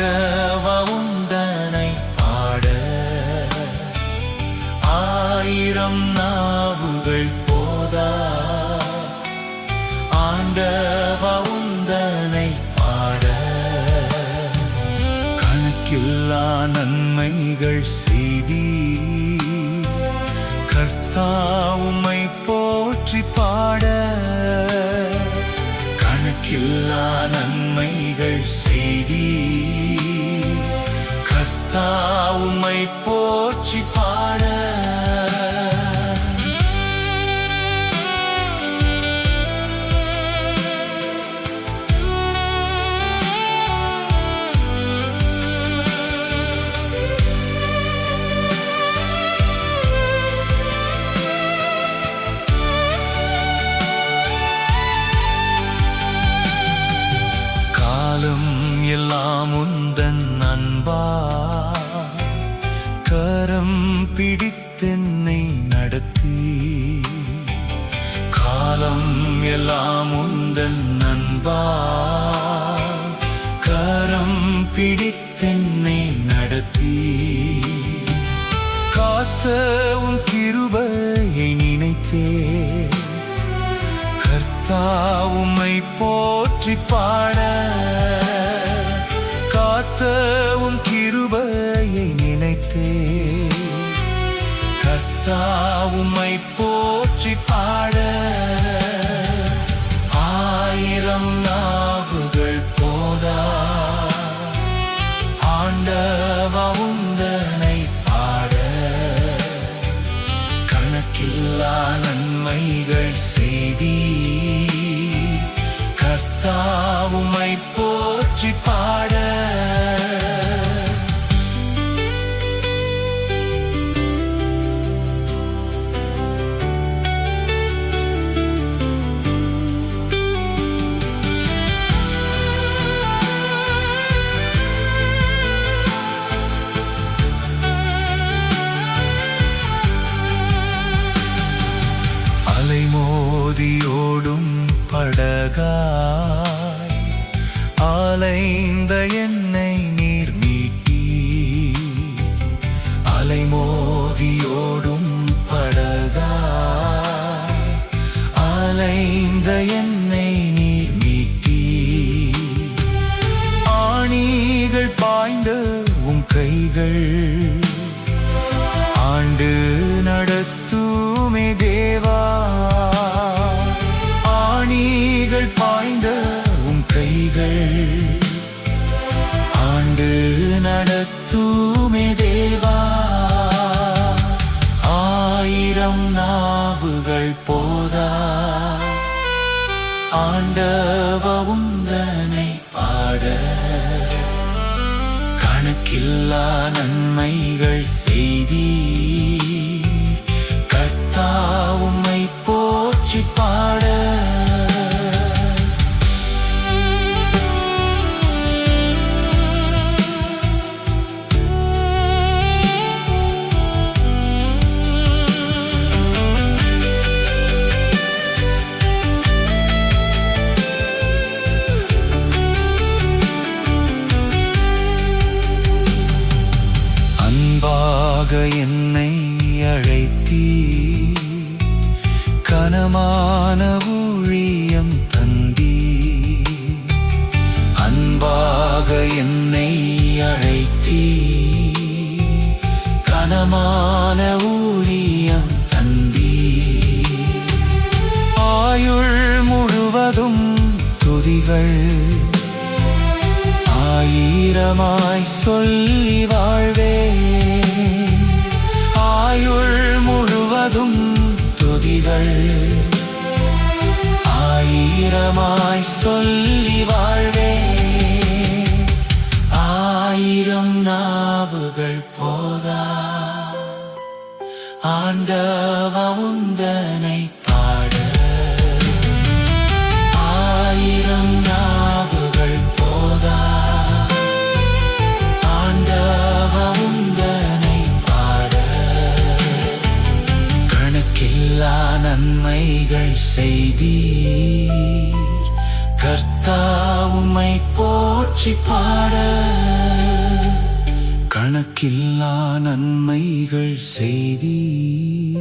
ஆண்டவா உந்தனை பாட ஆயிரம் நாவுகள் போதா. ஆண்டவா உந்தனை பாட கணக்கில்லா நன்மைகள் செய்தி. கர்த்தர் உம்மை போற்றி பாட கணக்கில்லா நன்மைகள் செய்தி. கர்த்தர் உம்மை போற்றி பாட எல்லாம் உந்தன் அன்பா கரம் பிடித்தென்னை நடத்தி. காலம் எல்லாம் உந்தன் அன்பா கரம் பிடித்தென்னை நடத்தி. காத்த உன் கிருபையை நினைத்தே கர்த்தர் உம்மை போற்றி பாட. காத்த உன் கிருபையை நினைத்தே கர்த்தர் உம்மை போற்றி பாட. ஆயிரம் நாவுகள் போதா. ஆண்டவா உந்தனை பாட கணக்கில்லா நன்மைகள் செய்தி. கர்த்தர் உம்மை போற்றி பாட அலைமோதியோடும் படகாய் அலைந்த என்னை நீர் மீட்டி. அலைமோதியோடும் படகாய் அலைந்த என்னை நீர் மீட்டி. ஆணிகள் பாய்ந்த உம் கைகள் ஆண்டு நடத்துமே தேவா. ஆணிகள் பாய்ந்த உம் கைகள் ஆண்டு நடத்துமே தேவா. ஆயிரம் நாவுகள் போதா. ஆண்டவா உந்தனை பாட கணக்கில்லா நன்மைகள் செய்தி. கர்த்தர் உம்மை போற்றி பாட என்னை அழைத்தீ. கனமான ஊழியம் தந்தீ. அன்பாக என்னை அழைத்தீ. கனமான ஊழியம் தந்தீ. ஆயுள் முழுவதும் துதிகள் ஆயிரமாய் சொல்லி வாழ்வே. ஆயுள் முழுவதும் துதிகள் ஆயிரமாய் சொல்லி வாழ்வே. ஆயிரம் நாவுகள் போதா. ஆண்டவா உந்தனை பாட ஆயிரம் நாவுகள் போதா. ஆண்டவா உந்தனை பாட கணக்கில்லா நன்மைகள் செய்தீர். கர்த்தர் உம்மை போற்றி பாட கணக்கில்லா நன்மைகள் செய்தீர்.